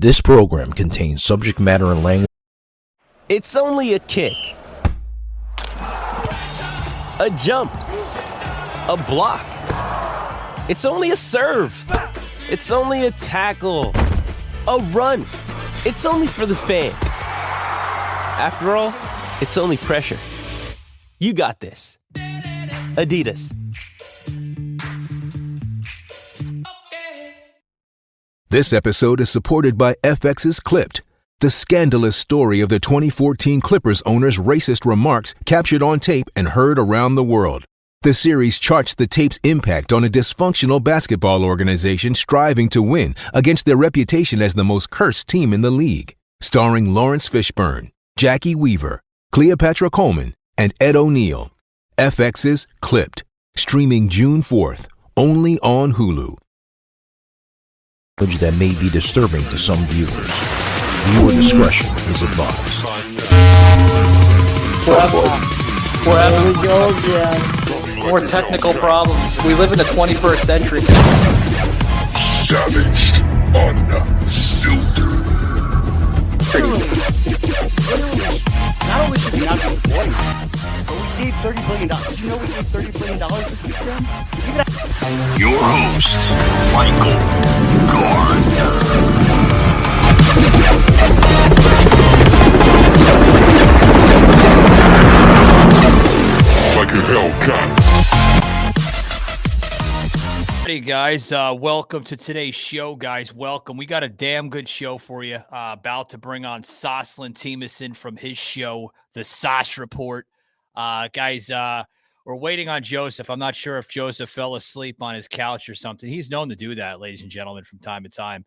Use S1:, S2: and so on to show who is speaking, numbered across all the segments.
S1: This program contains subject matter and language.
S2: It's only a kick, a jump, a block. It's only a serve. It's only a tackle, a run. It's only for the fans. After all, it's only pressure. You got this. Adidas.
S3: This episode is supported by FX's Clipped, the scandalous story of the 2014 Clippers owner's racist remarks captured on tape and heard around the world. The series charts the tape's impact on a dysfunctional basketball organization striving to win against their reputation as the most cursed team in the league. Starring Lawrence Fishburne, Jackie Weaver, Cleopatra Coleman, and Ed O'Neill. FX's Clipped, streaming June 4th, only on Hulu.
S1: That may be disturbing to some viewers. Viewer discretion is advised.
S4: There we go again. More technical problems. We live in the 21st century.
S5: Savage, unfiltered.
S6: Not only should we not be supporting, but we gave $30 billion. Did you know we gave $30 billion this weekend?
S5: Your host, Michael Gardner. Like a Hellcat.
S7: Hey guys, welcome to today's show, guys. Welcome. We got a damn good show for you. About to bring on Soslin Timison from his show, The Sos Report. Guys, we're waiting on Joseph. I'm not sure if Joseph fell asleep on his couch or something. He's known to do that, ladies and gentlemen, from time to time.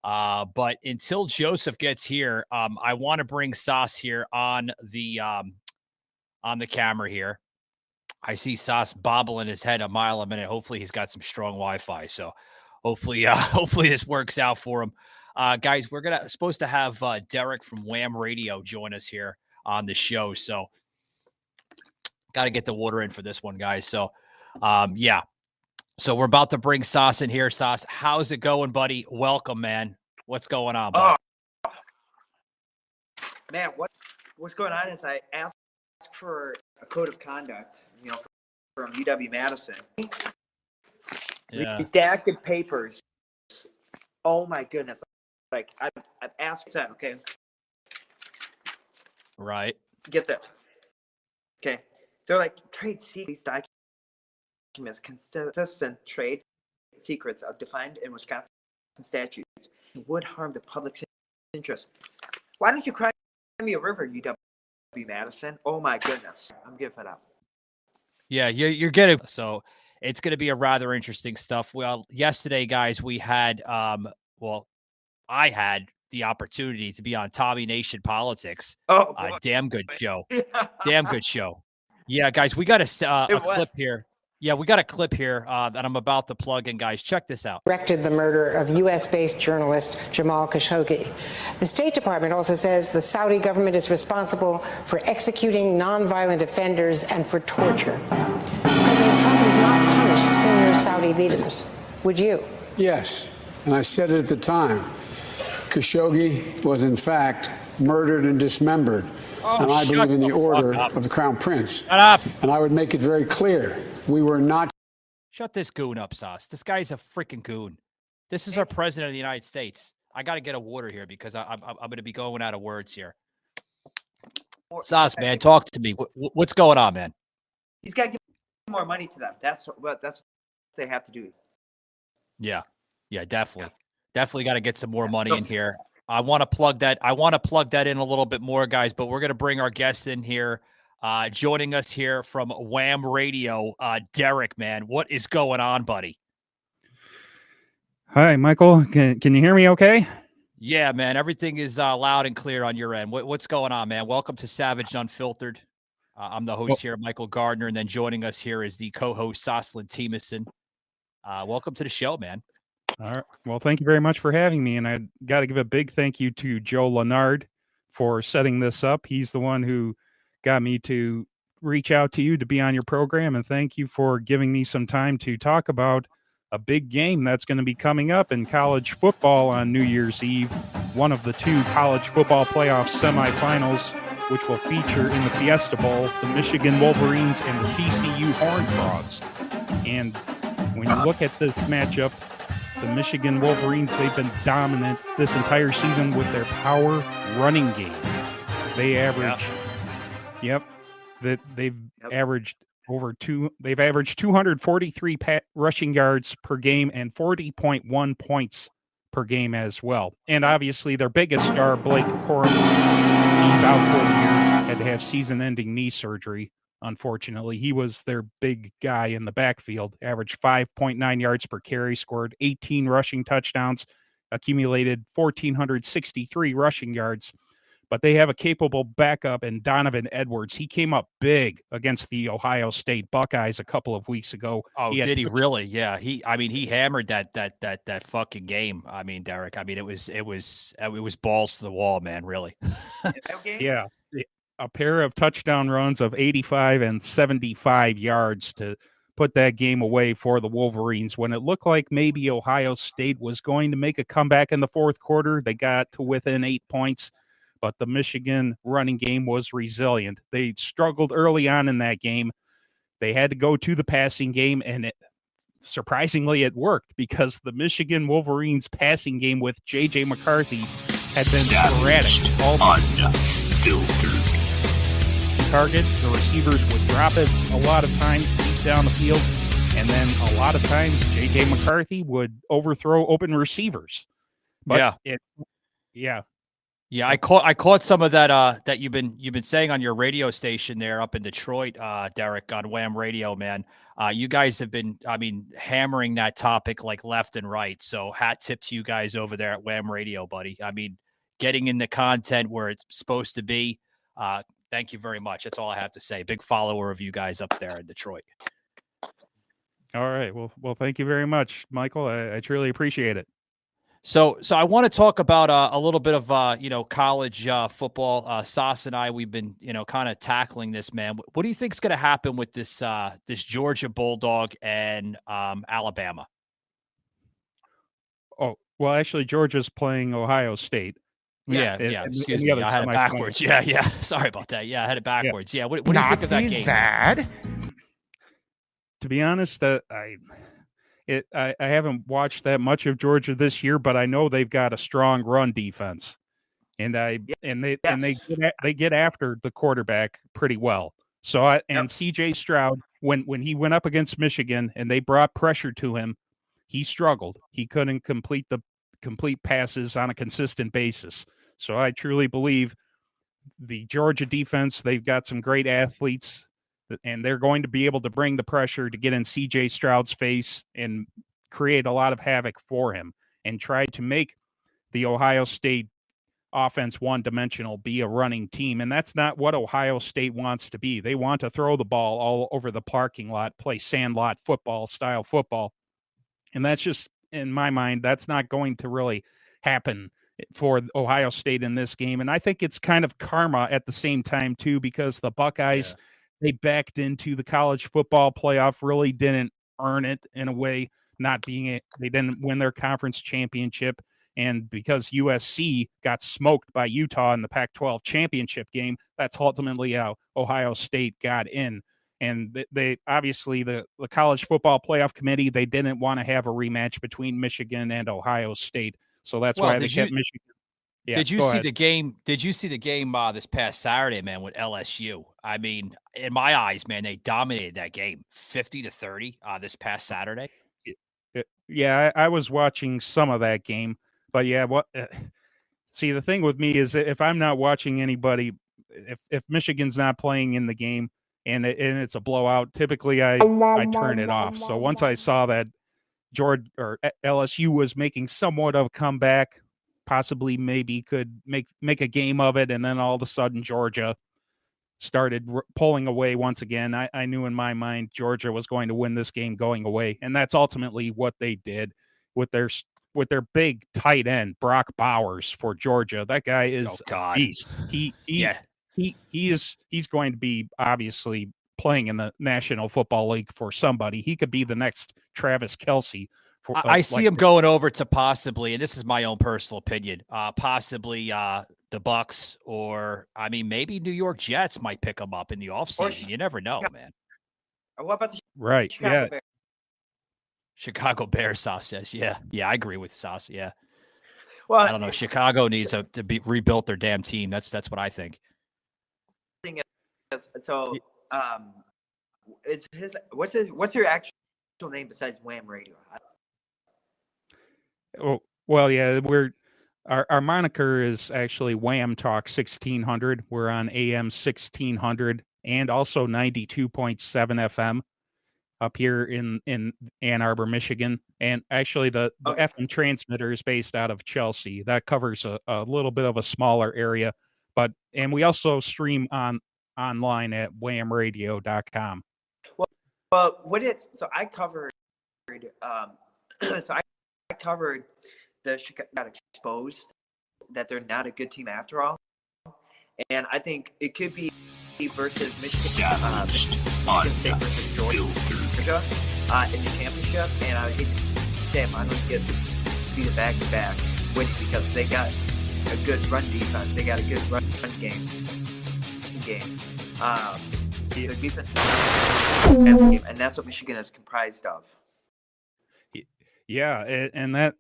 S7: But until Joseph gets here, I want to bring Sos here on the camera here. I see Sos bobbling his head a mile a minute. Hopefully he's got some strong Wi-Fi. So hopefully this works out for him. Guys, we're supposed to have Derek from Waam Radio join us here on the show. So got to get the water in for this one, guys. So yeah. So we're about to bring Sos in here. Sos, how's it going, buddy? Welcome, man. What's going on, buddy?
S8: Man, what's going on is I asked for a code of conduct, from UW-Madison.
S7: Yeah.
S8: Redacted papers. Oh my goodness! Like I've asked that. Okay.
S7: Right.
S8: Get this. Okay. They're like trade secrets documents, consistent trade secrets are defined in Wisconsin statutes. It would harm the public's interest. Why don't you cry me a river, UW-Madison? Oh my goodness. I'm giving it up.
S7: Yeah, you're getting so it's going to be a rather interesting stuff. Well, yesterday, guys, we had I had the opportunity to be on Tommy Nation Politics.
S8: Oh,
S7: damn good show. Damn good show. Yeah, guys, we got a clip here. Yeah, we got a clip here that I'm about to plug in, guys. Check this out.
S9: Directed the murder of U.S.-based journalist Jamal Khashoggi. The State Department also says the Saudi government is responsible for executing nonviolent offenders and for torture. President Trump has not punished senior Saudi leaders. Would you?
S10: Yes, and I said it at the time. Khashoggi was, in fact, murdered and dismembered. And I believe in the order of the Crown Prince.
S7: Shut up.
S10: And I would make it very clear, we were not.
S7: Shut this goon up, Sos. This guy's a freaking goon. This is our president of the United States. I got to get a water here because I'm going to be going out of words here. Sos, man, talk to me. What's going on, man?
S8: He's got to give more money to them. That's what they have to do.
S7: Yeah, definitely. Definitely got to get some more money in here. I want to plug that in a little bit more, guys, but we're going to bring our guest in here. Joining us here from Waam Radio, Derek, man. What is going on, buddy?
S11: Hi, Michael. Can you hear me okay?
S7: Yeah, man. Everything is loud and clear on your end. What's going on, man? Welcome to Savage Unfiltered. I'm the host here, Michael Gardner, and then joining us here is the co-host, Soslin Timison. Welcome to the show, man.
S11: All right. Well, thank you very much for having me. And I got to give a big thank you to Joe Leonard for setting this up. He's the one who got me to reach out to you to be on your program. And thank you for giving me some time to talk about a big game that's going to be coming up in college football on New Year's Eve. one of the two college football playoff semifinals, which will feature in the Fiesta Bowl the Michigan Wolverines and the TCU Horned Frogs. And when you look at this matchup, the Michigan Wolverines, they've been dominant this entire season with their power running game. They average, they've averaged they've averaged 243 rushing yards per game and 40.1 points per game as well. And obviously their biggest star, Blake Corum, he's out for the year, had to have season-ending knee surgery. Unfortunately, he was their big guy in the backfield, averaged 5.9 yards per carry, scored 18 rushing touchdowns, accumulated 1,463 rushing yards. But they have a capable backup in Donovan Edwards. He came up big against the Ohio State Buckeyes a couple of weeks ago.
S7: Oh, did he really? Yeah. He hammered that fucking game. I mean, Derek, it was balls to the wall, man, really.
S11: Yeah. A pair of touchdown runs of 85 and 75 yards to put that game away for the Wolverines. When it looked like maybe Ohio State was going to make a comeback in the fourth quarter, they got to within 8 points, but the Michigan running game was resilient. They struggled early on in that game. They had to go to the passing game, and surprisingly, it worked because the Michigan Wolverines passing game with J.J. McCarthy had been sporadic.
S5: Unfiltered.
S11: Target, the receivers would drop it a lot of times deep down the field, and then a lot of times J.J. McCarthy would overthrow open receivers. But
S7: I caught some of that that you've been saying on your radio station there up in Detroit, Derek, on Wham Radio, man. You guys have been, hammering that topic like left and right. So hat tip to you guys over there at Wham Radio, buddy. Getting in the content where it's supposed to be. Thank you very much. That's all I have to say. Big follower of you guys up there in Detroit.
S11: All right. Well, thank you very much, Michael. I truly appreciate it.
S7: So I want to talk about a little bit of college football. Sauce and I, we've been kind of tackling this, man. What do you think is going to happen with this Georgia Bulldog and Alabama?
S11: Oh, well, actually, Georgia's playing Ohio State.
S7: Yeah. Excuse me, I had it backwards. Yeah. Sorry about that. Yeah, I had it backwards. Yeah. What do you think of that game?
S11: Bad. To be honest, I haven't watched that much of Georgia this year, but I know they've got a strong run defense, and they get after the quarterback pretty well. So C.J. Stroud, when he went up against Michigan and they brought pressure to him, he struggled. He couldn't complete passes on a consistent basis. So I truly believe the Georgia defense, they've got some great athletes, and they're going to be able to bring the pressure to get in C.J. Stroud's face and create a lot of havoc for him and try to make the Ohio State offense one-dimensional, be a running team. And that's not what Ohio State wants to be. They want to throw the ball all over the parking lot, play sandlot football, style football. And that's just, in my mind, that's not going to really happen for Ohio State in this game. And I think it's kind of karma at the same time, too, because the Buckeyes, they backed into the college football playoff, really didn't earn it in a way, they didn't win their conference championship. And because USC got smoked by Utah in the Pac-12 championship game, that's ultimately how Ohio State got in. And they obviously, the college football playoff committee, they didn't want to have a rematch between Michigan and Ohio State. So that's why they kept Michigan. Yeah,
S7: did you see the game? Did you see the game this past Saturday, man, with LSU? In my eyes, man, they dominated that game 50-30 this past Saturday.
S11: Yeah, I was watching some of that game, but see, the thing with me is if I'm not watching anybody, if Michigan's not playing in the game and it's a blowout, typically I turn it off. So once I saw that Georgia or LSU was making somewhat of a comeback, possibly maybe could make a game of it, and then all of a sudden Georgia started pulling away once again. I knew in my mind Georgia was going to win this game going away, and that's ultimately what they did with their big tight end Brock Bowers for Georgia. That guy is a beast. He's going to be obviously playing in the National Football League for somebody. He could be the next Travis Kelce
S7: I see him going over to possibly, and this is my own personal opinion, possibly the Bucks, or I mean, maybe New York Jets might pick him up in the offseason. You never know, man.
S8: Or what about the
S11: Right?
S8: Chicago Bears?
S7: Chicago Bears, Sauce says, yeah, I agree with Sauce. Yeah.
S8: Well,
S7: I don't know. Chicago needs to be rebuilt their damn team. That's what I think.
S8: So, what's your actual name besides Wham Radio?
S11: Oh, well, yeah, our moniker is actually Wham Talk 1600. We're on AM 1600 and also 92.7 FM up here in Ann Arbor, Michigan. And actually the FM transmitter is based out of Chelsea. That covers a little bit of a smaller area, and we also stream online at whamradio.com.
S8: Well, so I covered the Chicago got exposed that they're not a good team after all, and I think it could be versus Michigan State versus Georgia in the championship, and I hate to say it, I'm going to beat it back to back win because they got a good run defense, they got a good run game. Their defense game, and that's what Michigan is comprised of.
S11: Yeah, and that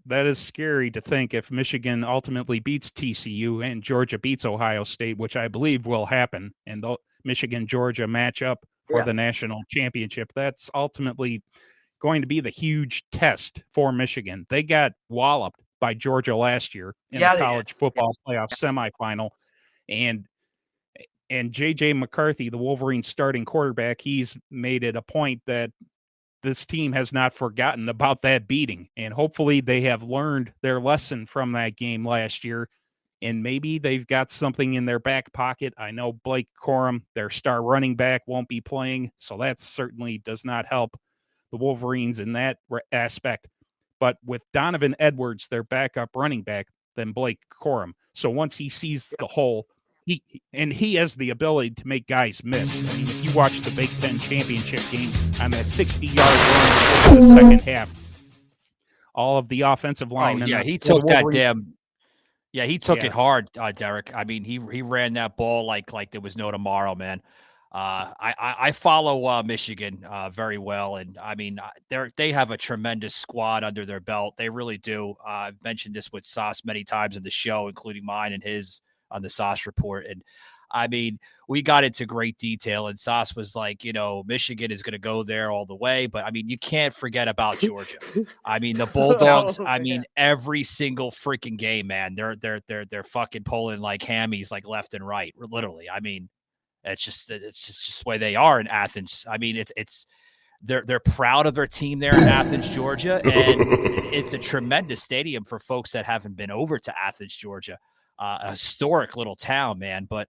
S11: is scary to think if Michigan ultimately beats TCU and Georgia beats Ohio State, which I believe will happen, and the Michigan-Georgia matchup for the national championship. That's ultimately going to be the huge test for Michigan. They got walloped by Georgia last year in the college football playoff semifinal, and J.J. McCarthy, the Wolverines starting quarterback, he's made it a point that this team has not forgotten about that beating, and hopefully they have learned their lesson from that game last year, and maybe they've got something in their back pocket. I know Blake Corum, their star running back, won't be playing, so that certainly does not help the Wolverines in that aspect. But with Donovan Edwards, their backup running back, then Blake Corum. So once he sees the hole, he has the ability to make guys miss. I mean, if you watch the Big Ten championship game on that 60-yard run in the second half, all of the offensive linemen.
S7: He took that damn. Yeah, he took it hard, Derek. I mean, he ran that ball like there was no tomorrow, man. I follow Michigan very well, and I mean they have a tremendous squad under their belt. They really do. I've mentioned this with Sauce many times in the show, including mine and his on the Sauce Report. And I mean, we got into great detail, and Sauce was like, Michigan is going to go there all the way. But I mean, you can't forget about Georgia. I mean, the Bulldogs, every single freaking game, man, they're fucking pulling like hammies, like left and right, literally. I mean, it's just the way they are in Athens. I mean, they're proud of their team there in Athens, Georgia. And it's a tremendous stadium for folks that haven't been over to Athens, Georgia. A historic little town, man, but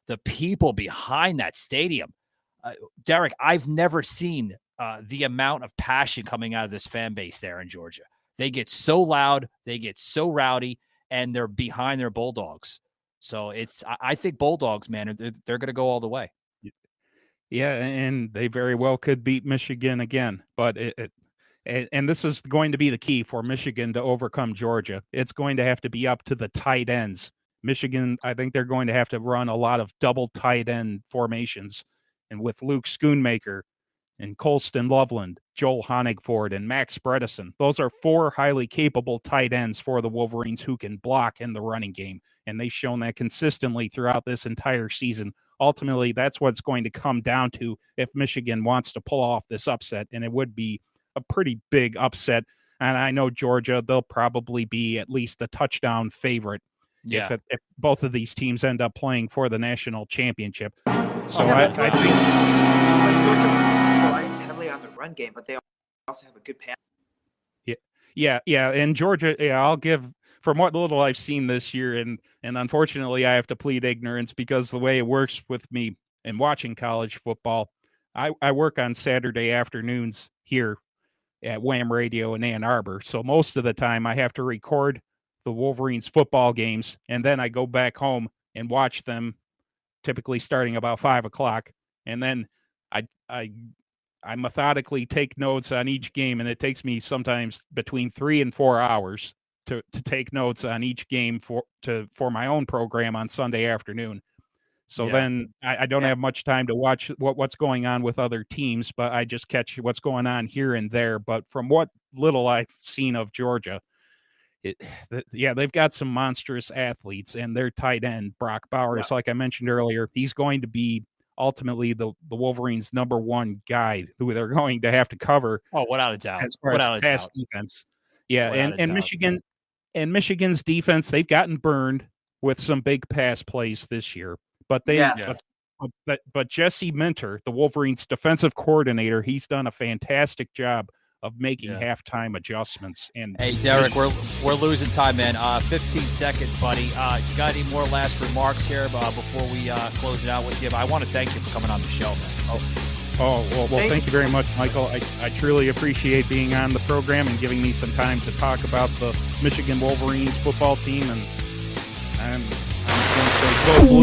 S7: the people behind that stadium, Derek, I've never seen the amount of passion coming out of this fan base there in Georgia. They get so loud, they get so rowdy, and they're behind their Bulldogs. So I think Bulldogs, man, they're going to go all the way.
S11: Yeah, and they very well could beat Michigan again, but and this is going to be the key for Michigan to overcome Georgia. It's going to have to be up to the tight ends. Michigan, I think they're going to have to run a lot of double tight end formations. And with Luke Schoonmaker and Colston Loveland, Joel Honigford, and Max Bredesen, those are four highly capable tight ends for the Wolverines who can block in the running game. And they've shown that consistently throughout this entire season. Ultimately, that's what's going to come down to if Michigan wants to pull off this upset. And it would be a pretty big upset. And I know Georgia, they'll probably be at least a touchdown favorite if both of these teams end up playing for the national championship. So I think
S8: Georgia relies heavily on the run game, but they also have a good pass.
S11: Yeah. And Georgia, I'll give, from what little I've seen this year, and unfortunately I have to plead ignorance because the way it works with me in watching college football, I work on Saturday afternoons here at Wham Radio in Ann Arbor. So most of the time I have to record the Wolverines football games, and then I go back home and watch them, typically starting about 5 o'clock. And then I I methodically take notes on each game, and it takes me sometimes between 3 and 4 hours to take notes on each game for my own program on Sunday afternoon. So then I don't have much time to watch what's going on with other teams, but I just catch what's going on here and there. But from what little I've seen of Georgia, they've got some monstrous athletes, and their tight end, Brock Bowers, like I mentioned earlier, he's going to be ultimately the Wolverines' #1 guy who they're going to have to cover.
S7: Oh, without a doubt.
S11: As far as pass defense. Yeah, and Michigan's defense, they've gotten burned with some big pass plays this year. But but Jesse Minter, the Wolverines' defensive coordinator, he's done a fantastic job of making halftime adjustments. And
S7: hey, Derek, we're losing time, man. 15 seconds, buddy. You got any more last remarks here before we close it out with you? But I want to thank you for coming on the show, man.
S11: Well, thank you very much, Michael. I truly appreciate being on the program and giving me some time to talk about the Michigan Wolverines football team. And I'm going to say go Blue.